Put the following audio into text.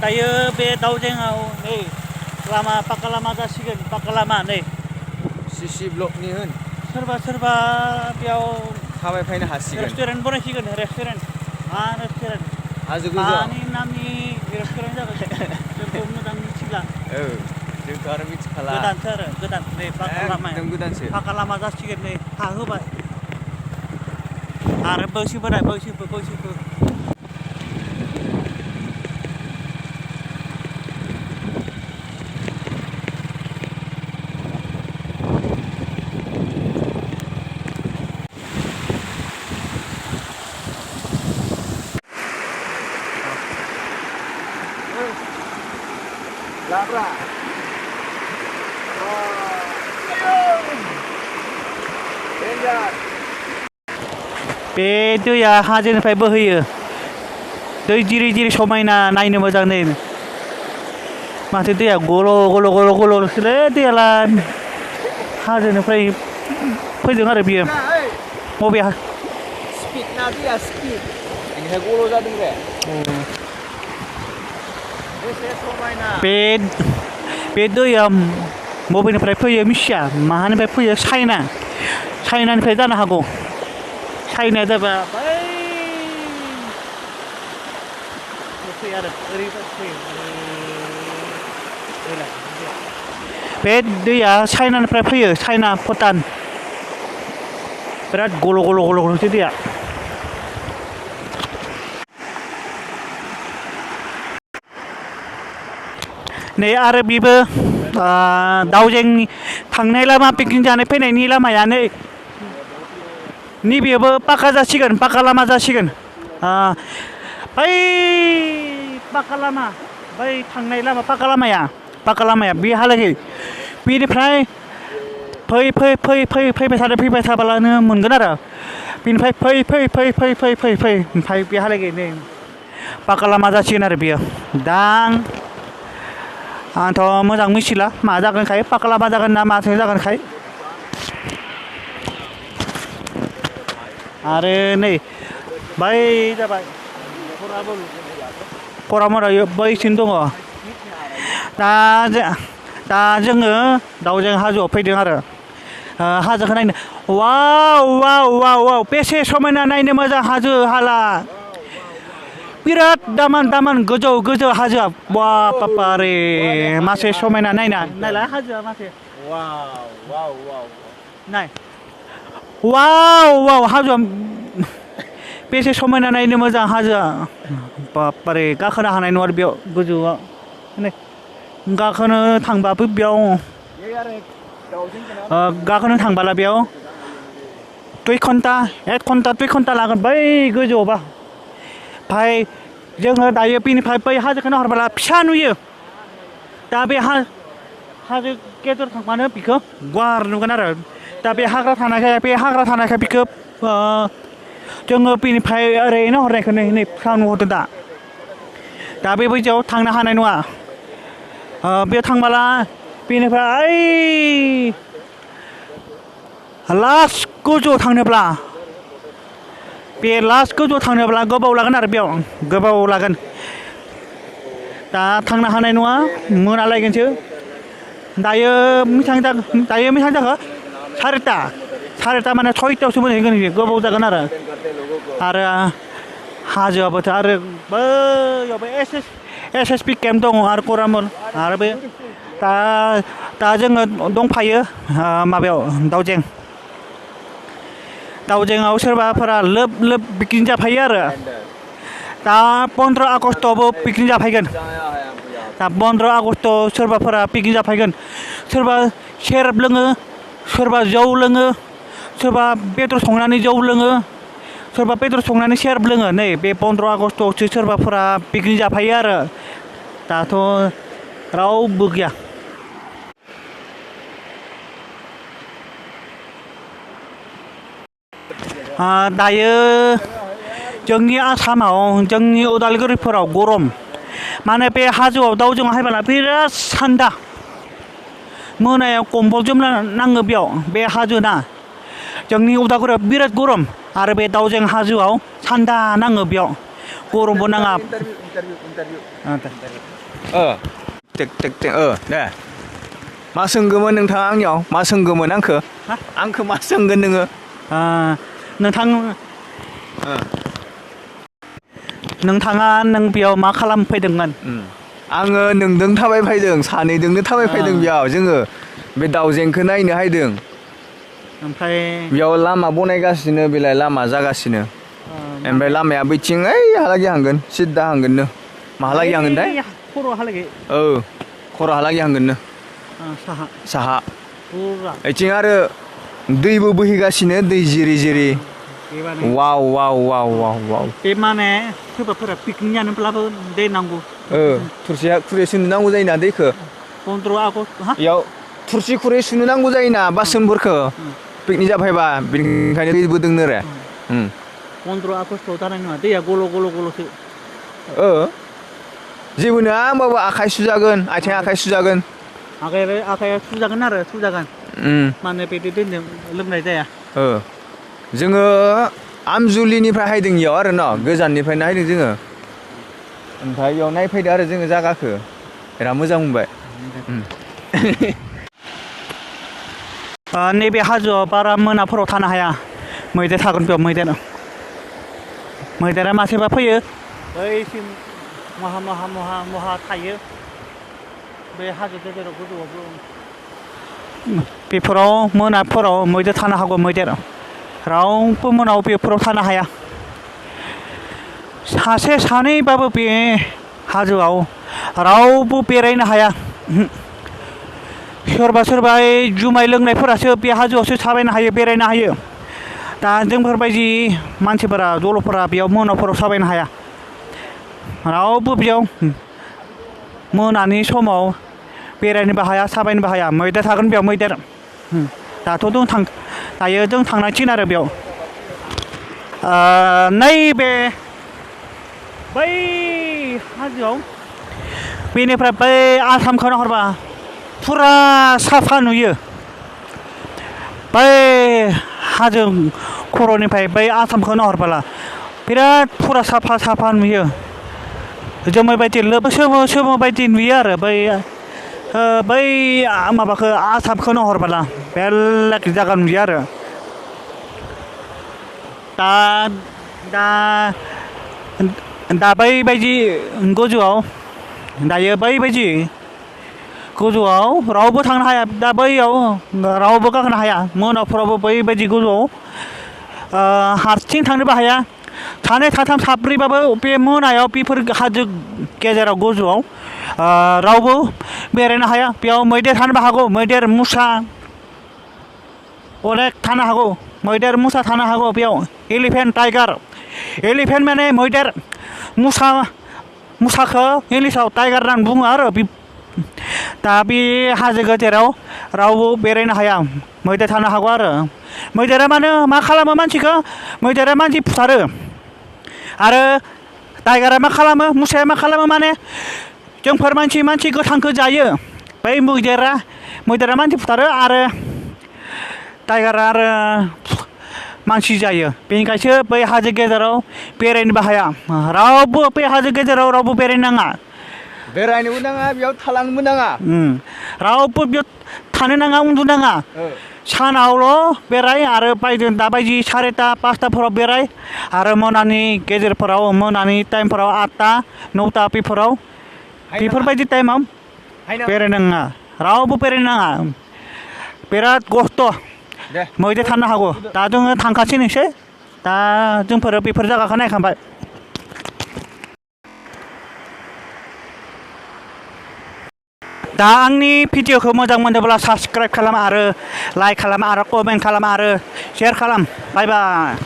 다이어 배 다우쟁하고 네 라마 빠까라마 자식은 빠까라마 네 CC 블록니은 설바 뼈 하와이 파이는 하시간 레스토랑 보내시건 레스토랑 레스토랑 아주 그죠? 많이 남이 레스토랑 잡으세 좀 무당 미치라 지금 가르 미치칼라 그단 터르 그단 네 빠까라마 एकदम गोदानसो 빠까라마 자식은 네 다 होबाय आरो बैसोफोरा बैसोफोर Labra. बे दैया हाजोनिफ्राय बोहैयो दै जिरि जिरि समायना नायनो मोजां नै माथो दैया गल'-गल'-गल'-गल'सोलै दैयालाय हाजोनिफ्राय फैदों आरो बियो बबे स्पिड ना दैया स्पिड बेनिफ्राय गल' जादों बे बेसे समायना बे दैया बबेनिफ्राय फैयो मिथिया माहानिफ्राय फैयो चाइनानिफ्राय जानो हागौ चाइनाया जाबा बै फैयो आरो ओरैबायदि फैयो बे दैया चाइनानिफ्राय फैयो चाइना भुटान बिराद गल'-गल'-गल'सो दैया नै आरो बेबो दाउजेंनि थांनाय लामा पिकनिक जानो फैनायनि लामाया नैबेबो पाका जासिगोन पाका लामा जासिगोन बै पाका लामा बै थांनाय लामा पाका लामाया बेहालागै बेनिफ्राय फैबाय थाब्लानो मोनगोन आरो बेनिफ्राय फै ओमफ्राय बेहालागै नै पाका लामा जासिगोन आरो बेयो दा आंथ' मोजां मिथिला मा जागोनखाय पाका लामा जागोन ना माथो जागोनखाय आरो नै बै जाबाय खरामरा बैसिम दङ दा जोङो दाउजें हाजोआव फैदों आरो हाजोखौ नायनो वाव बेसे समायना नायनो मोजां हाजो हाला बिराद दामान गोजौ हाजोआ बारे मासे समायना नायला हाजोआ मासे नाय वाव हाजोआ बेसे समायना नायनो मोजां हाजोआ बारे गाखोनो हानाय नङा आरो बेयाव गोजौआव गाखोनो थांबाबो बेयाव गाखोनो थांबाला बेयाव 1 घन्टा लागोन बै गोजौआवबा ओमफ्राय जोङो दायो बेनिफ्राय बै हाजोखौ नाहरबोला फिसा नुयो दा बे हाजो गेजेर थांबानो बिखौ गुवार नुगोन आरो दा बे हाग्रा थानायखाय बिखौ जोङो बेनिफ्राय ओरैनो हरनायखौ नै फिसा नुहरदों दा बे बायदियाव थांनो हानाय नङा बेयाव थांबोला बेनिफ्राय लास्ट गोजौआव थांनोब्ला गोबाव लागोन आरो बेयाव गोबाव लागोन दा थांनो हानाय नङा मोनालायगोनसो दायो बेसेबां जाखो 4ता माने 6तायावसो मोनहैगोन गोबाव जागोन आरो हाजोआबोथ' आरो बैयावबो SSP केम्प दङ आरो करामल आरो बे दा जोङो दंफायो माबायाव दाउजेंआव सोरबाफोरा लोब पिकनिक जाफायो आरो दा 15 आगस्टआवबो पिकनिक जाफैगोन दा 15 आगस्टआव सोरबाफोरा पिकनिक जाफैगोन सोरबा सेरेब लोङो सोरबा जौ लोङो सोरबा बेदर संनानै जौ लोङो सोरबा बेदर संनानै सेरेब लोङो नै बे 15 आगस्टआवसो सोरबाफोरा पिकनिक जाफायो आरो दाथ' रावबो गैया दायो जोंनि आसामाव जोंनि उदालगुरिफोराव गरम माने बे हाजोआव दाउजें हायबोला बिराद थान्दा मोनायाव कम्बल जोमना नाङो बेयाव बे हाजोना जोंनि उदालगुरियाव बिराद गरम आरो बे दाउजें हाजोआव थान्दा नाङो बेयाव गरमबो नाङा Interview. 아, 네. मा सोंगौमोन नोंथाङा आंनियाव मा सोंगौमोन आंखो हा? आंखो मा सोंगोन नोङो नोंथां नोंथाङा नों बेयाव मा खालामफैदोंमोन आङो नोंदों थाबाय फैदों सानैदोंनो थाबाय फैदों बेयाव जोङो बे दाउजेंखौ नायनो हायदों ओमफ्राय बेयाव लामा बनायगासिनो बेलाय लामा जागासिनो ओमफ्राय लामाया बैथिं ओइ हालागै हांगोन सिद्दा हांगोननो माहालागै हांगोनथाय खर'हालागै खर'हालागै हांगोननो साहा साहा पुरा ओइथिं आरो दैबो बोहैगासिनो दै जिरि जिरि बेबानो वाव बे माने सोरबाफोरा पिकनिक जानोब्लाबो दै नांगौ थुरसिया खुरै सुनो नांगौ जायोना दैखो 15 आगस्ट हा बेयाव थुरसि खुरै सुनो नांगौ जायोना बासोनफोरखो पिकनिक जाफैबा बेनिखायनो दैबो दोंनो रे 15 आगस्टआव जानाय नङा दैया गल'सो जेबो नङा होमबाबो आखाइ सुजागोन आथिं आखाइ सुजागोन आखाइया सुजागोन माने बिदि दैजों लोंनाय जाया जोङो आमजुलिनिफ्राय हायदों इयाव आरो न गोजाननिफ्राय नायदों जोङो ओमफ्राय इयाव नायफैदो आरो जोङो जागाखो बिराद मोजां मोनबाय नैबे हाजोआव बारा मोनाफोराव थानो हाया मैदेर थागोन बेयाव मैदेरा मासेबा फैयो बैसिम महा थायो बे हाजो गेजेराव गोजौआवबो बेफोराव मोनाफोराव मैदेर थानो हागौ मैदेर रावबो मोनाव बेफोराव थानो हाया सासे सानैबाबो बे हाजोआव रावबो बेरायनो हाया सोरबा जुमाय लोंनायफोरासो बे हाजोआवसो थाबायनो हायो बेरायनो हायो दा जोंफोरबायदि मानसिफोरा दलफोरा बेयाव मोनाफोराव थाबायनो हाया रावबो बेयाव मोनानि समाव बेरायनोबो हाया थाबायनोबो हाया मैदेर थागोन बेयाव मैदेर दाथ' दायो जों थांनांसिगोन आरो बेयाव नैबे बै हाजोआव बेनिफ्राय बै आसामखौ नाहरबा फुरा साफा नुयो बै हाजो खर'निफ्राय बै आसामखौ नाहरबोला बिराद फुरा साफा नुयो जोमै बायदि सोमो बायदि नुयो आरो बै माबाखौ आसामखौ नाहरबोला बेलेग जायगा नुयो आरो दा बैबायदि गोजौआव दायो बैबायदि गोजौआव रावबो थांनो हाया दा बैयाव रावबो गाखोनो हाया मोनाफोरावबो बैबायदि गोजौआव हारसिं थांनोबो हाया सानै साथाम साब्रैबाबो बे मोनायाव बेफोर हाजो गेजेराव गोजौआव रावबो बेरायनो हाया बेयाव मैदेर थानोबो हागौ मैदेर मुसा अनेक थानो हागौ मैदेर मुसा थानो हागौ बेयाव एलिफेन्ट टाइगार एलिफेन्ट माने मैदेर मुसाखौ इंलिसाव टाइगार होननानै बुङो आरो दा बे हाजो गेजेराव रावबो बेरायनो हाया मैदेर थानो हागौ आरो मैदेरा मा खालामो मानसिखौ मैदेरा मानसि फुथारो आरो टाइगारा मा खालामो मुसाया मा खालामो माने जोंफोर मानसि गोथांखौ जायो बै मैदेरा मानसि फुथारो आरो टाइगारा आरो मानसि जायो बेनिखायसो बै हाजो गेजेराव बेरायनोबो हाया रावबो बै हाजो गेजेराव रावबो बेरायनो नाङा बेरायनोबो नाङा बेयाव थालांनोबो नाङा रावबो बेयाव थानो नाङा उन्दुनाङा सानावल' बेराय आरो दाबायदि 4टा 5टाफोराव बेराय आरो मोनानि गेजेरफोराव मोनानि टाइमफोराव 8टा 9टा बेफोरबायदि टाइमाव बेरायनो नाङा रावबो बेरायनो नाङा बिराद खस्थ' मैदेर थानो हागौ दा जोङो थांखासिनोसै दा जोंफोर बेफोर जायगाखौ नायखांबाय दा आंनि भिडिअखौ मोजां मोनोब्ला साबस्क्राइब खालाम आरो लाइक खालाम आरो कमेन्ट खालाम आरो शेयार खालाम बाय बाय